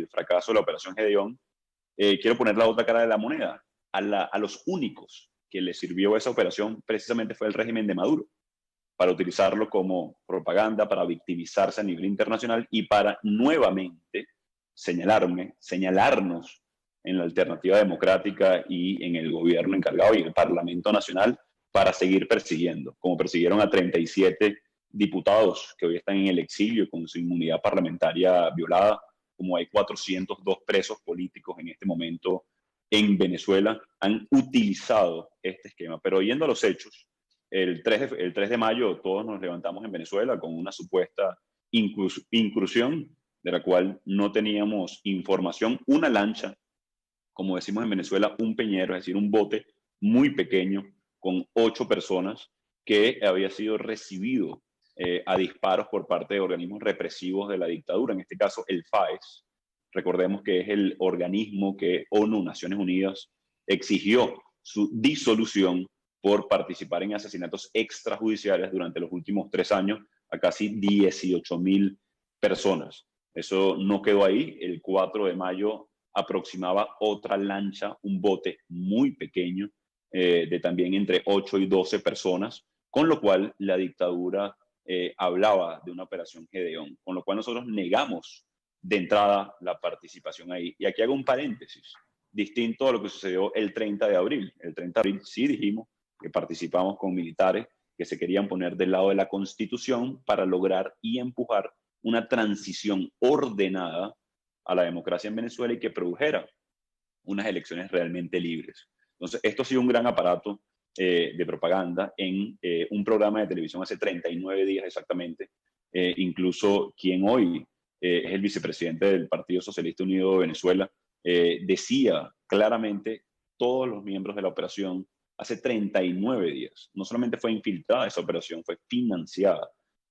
fracaso de la Operación Gedeón, quiero poner la otra cara de la moneda. A los únicos que les sirvió esa operación precisamente fue el régimen de Maduro, para utilizarlo como propaganda, para victimizarse a nivel internacional y para nuevamente señalarnos en la alternativa democrática y en el gobierno encargado y el Parlamento Nacional para seguir persiguiendo, como persiguieron a 37 diputados que hoy están en el exilio con su inmunidad parlamentaria violada, como hay 402 presos políticos en este momento en Venezuela, han utilizado este esquema. Pero yendo a los hechos, el 3 de mayo todos nos levantamos en Venezuela con una supuesta incursión de la cual no teníamos información, una lancha, como decimos en Venezuela, un peñero, es decir, un bote muy pequeño con 8 personas que había sido recibido a disparos por parte de organismos represivos de la dictadura, en este caso el FAES. Recordemos que es el organismo que ONU, Naciones Unidas, exigió su disolución por participar en asesinatos extrajudiciales durante los últimos 3 años a casi 18.000 personas. Eso no quedó ahí. El 4 de mayo aproximaba otra lancha, un bote muy pequeño, de también entre 8 y 12 personas, con lo cual la dictadura hablaba de una operación Gedeón, con lo cual nosotros negamos de entrada la participación ahí. Y aquí hago un paréntesis, distinto a lo que sucedió el 30 de abril. El 30 de abril sí dijimos que participamos con militares que se querían poner del lado de la Constitución para lograr y empujar una transición ordenada a la democracia en Venezuela y que produjera unas elecciones realmente libres. Entonces, esto ha sido un gran aparato de propaganda en un programa de televisión hace 39 días exactamente. Incluso quien hoy es el vicepresidente del Partido Socialista Unido de Venezuela, decía claramente todos los miembros de la operación hace 39 días. No solamente fue infiltrada esa operación, fue financiada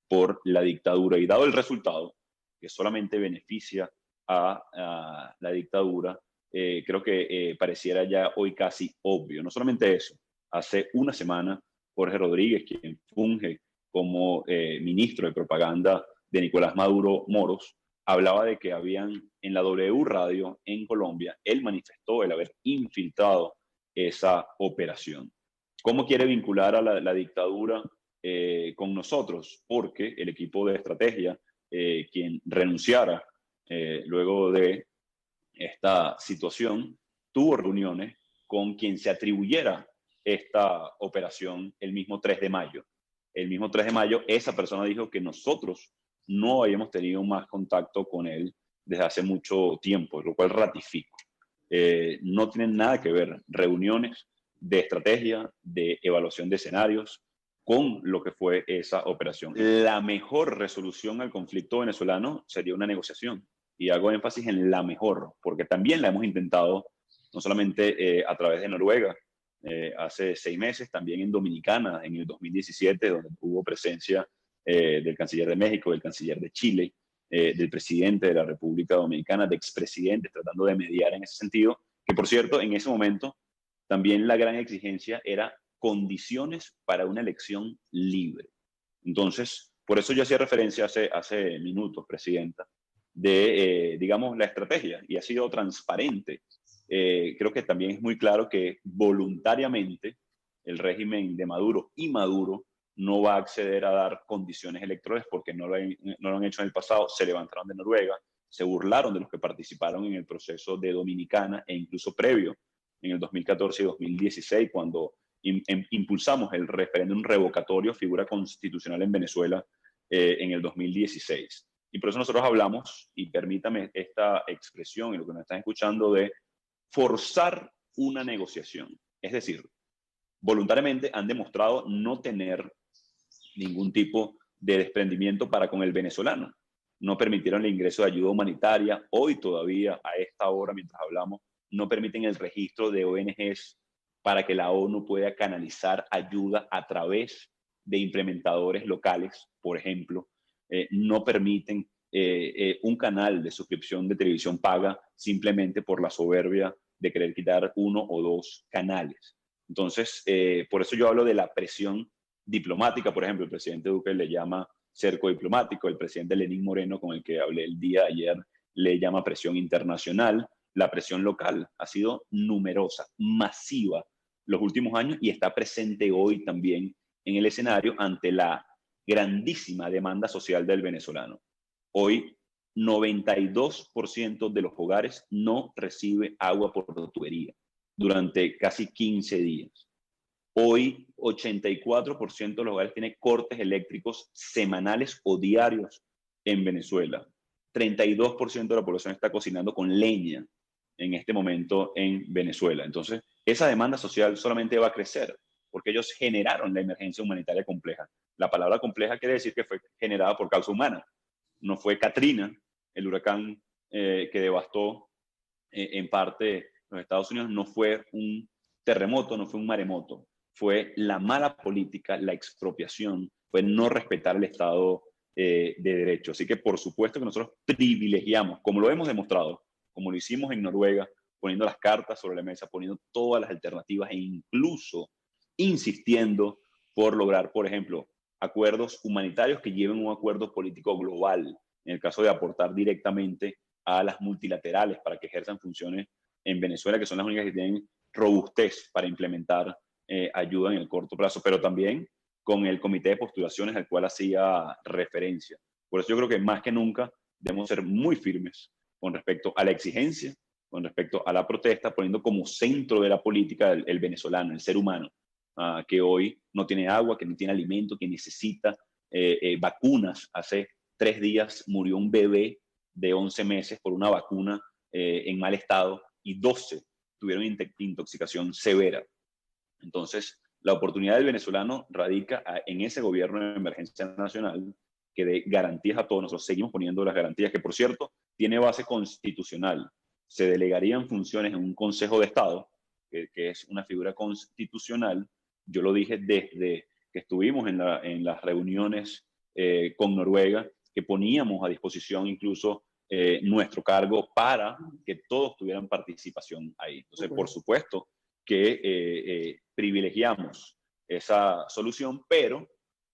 por la dictadura y dado el resultado, que solamente beneficia a la dictadura, creo que pareciera ya hoy casi obvio. No solamente eso, hace una semana Jorge Rodríguez, quien funge como ministro de propaganda de Nicolás Maduro Moros, hablaba de que habían en la W Radio en Colombia, él manifestó el haber infiltrado esa operación. ¿Cómo quiere vincular a la dictadura con nosotros? Porque el equipo de estrategia, quien renunciara luego de esta situación, tuvo reuniones con quien se atribuyera esta operación el mismo 3 de mayo. El mismo 3 de mayo, esa persona dijo que nosotros no habíamos tenido más contacto con él desde hace mucho tiempo, lo cual ratifico. No tienen nada que ver reuniones de estrategia, de evaluación de escenarios, con lo que fue esa operación. La mejor resolución al conflicto venezolano sería una negociación. Y hago énfasis en la mejor, porque también la hemos intentado, no solamente a través de Noruega, hace 6 meses, también en Dominicana, en el 2017, donde hubo presencia del canciller de México, del canciller de Chile, del presidente de la República Dominicana, de expresidentes, tratando de mediar en ese sentido, que por cierto, en ese momento, también la gran exigencia era condiciones para una elección libre. Entonces, por eso yo hacía referencia hace minutos, Presidenta, de, digamos, la estrategia, y ha sido transparente. Creo que también es muy claro que voluntariamente el régimen de Maduro y Maduro no va a acceder a dar condiciones electorales porque no lo han hecho en el pasado. Se levantaron de Noruega, se burlaron de los que participaron en el proceso de Dominicana e incluso previo, en el 2014 y 2016, cuando impulsamos el referéndum revocatorio, figura constitucional en Venezuela, en el 2016. Y por eso nosotros hablamos, y permítame esta expresión y lo que nos están escuchando, de forzar una negociación. Es decir, voluntariamente han demostrado no tener ningún tipo de desprendimiento para con el venezolano. No permitieron el ingreso de ayuda humanitaria. Hoy todavía, a esta hora, mientras hablamos, no permiten el registro de ONGs para que la ONU pueda canalizar ayuda a través de implementadores locales, por ejemplo. No permiten un canal de suscripción de televisión paga simplemente por la soberbia de querer quitar 1 o 2 canales. Entonces, por eso yo hablo de la presión diplomática. Por ejemplo, el presidente Duque le llama cerco diplomático. El presidente Lenín Moreno, con el que hablé el día de ayer, le llama presión internacional. La presión local ha sido numerosa, masiva los últimos años y está presente hoy también en el escenario ante la grandísima demanda social del venezolano. Hoy, 92% de los hogares no recibe agua por tubería durante casi 15 días. Hoy, 84% de los hogares tienen cortes eléctricos semanales o diarios en Venezuela. 32% de la población está cocinando con leña en este momento en Venezuela. Entonces, esa demanda social solamente va a crecer porque ellos generaron la emergencia humanitaria compleja. La palabra compleja quiere decir que fue generada por causa humana. No fue Katrina, el huracán que devastó en parte los Estados Unidos, no fue un terremoto, no fue un maremoto. Fue la mala política, la expropiación, fue no respetar el Estado de Derecho. Así que por supuesto que nosotros privilegiamos, como lo hemos demostrado, como lo hicimos en Noruega, poniendo las cartas sobre la mesa, poniendo todas las alternativas e incluso insistiendo por lograr, por ejemplo, acuerdos humanitarios que lleven un acuerdo político global, en el caso de aportar directamente a las multilaterales para que ejerzan funciones en Venezuela, que son las únicas que tienen robustez para implementar ayuda en el corto plazo, pero también con el comité de postulaciones al cual hacía referencia. Por eso yo creo que más que nunca debemos ser muy firmes con respecto a la exigencia, con respecto a la protesta, poniendo como centro de la política el venezolano, el ser humano, que hoy no tiene agua, que no tiene alimento, que necesita vacunas. Hace 3 días murió un bebé de 11 meses por una vacuna en mal estado y 12 tuvieron intoxicación severa. Entonces, la oportunidad del venezolano radica en ese gobierno de emergencia nacional que dé garantías a todos. Nosotros seguimos poniendo las garantías, que por cierto, tiene base constitucional. Se delegarían funciones en un Consejo de Estado, que es una figura constitucional. Yo lo dije desde que estuvimos en las reuniones con Noruega, que poníamos a disposición incluso nuestro cargo para que todos tuvieran participación ahí. Entonces, por supuesto que privilegiamos esa solución, pero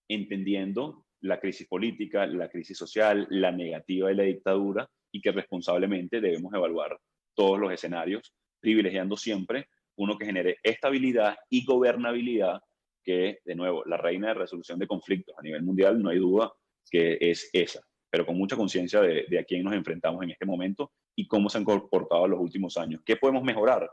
entendiendo la crisis política, la crisis social, la negativa de la dictadura y que responsablemente debemos evaluar todos los escenarios, privilegiando siempre uno que genere estabilidad y gobernabilidad, que, de nuevo, la reina de resolución de conflictos a nivel mundial, no hay duda que es esa, pero con mucha conciencia de a quién nos enfrentamos en este momento y cómo se han comportado en los últimos años. ¿Qué podemos mejorar?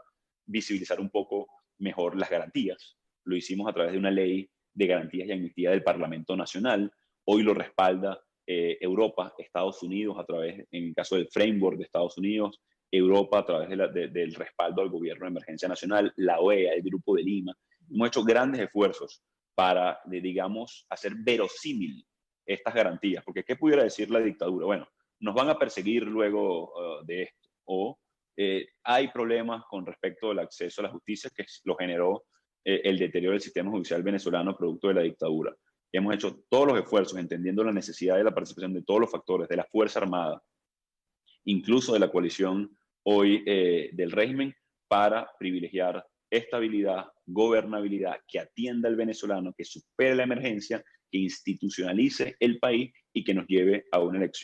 Visibilizar un poco mejor las garantías. Lo hicimos a través de una ley de garantías y amnistía del Parlamento Nacional. Hoy lo respalda Europa, Estados Unidos, a través, en el caso del framework de Estados Unidos, Europa a través del respaldo al gobierno de emergencia nacional, la OEA, el Grupo de Lima. Hemos hecho grandes esfuerzos para, digamos, hacer verosímil estas garantías, porque ¿qué pudiera decir la dictadura? Bueno, nos van a perseguir luego de esto, o hay problemas con respecto al acceso a la justicia que lo generó el deterioro del sistema judicial venezolano producto de la dictadura. Hemos hecho todos los esfuerzos, entendiendo la necesidad de la participación de todos los factores, de la Fuerza Armada, incluso de la coalición hoy del régimen, para privilegiar estabilidad, gobernabilidad, que atienda al venezolano, que supere la emergencia, que institucionalice el país y que nos lleve a una elección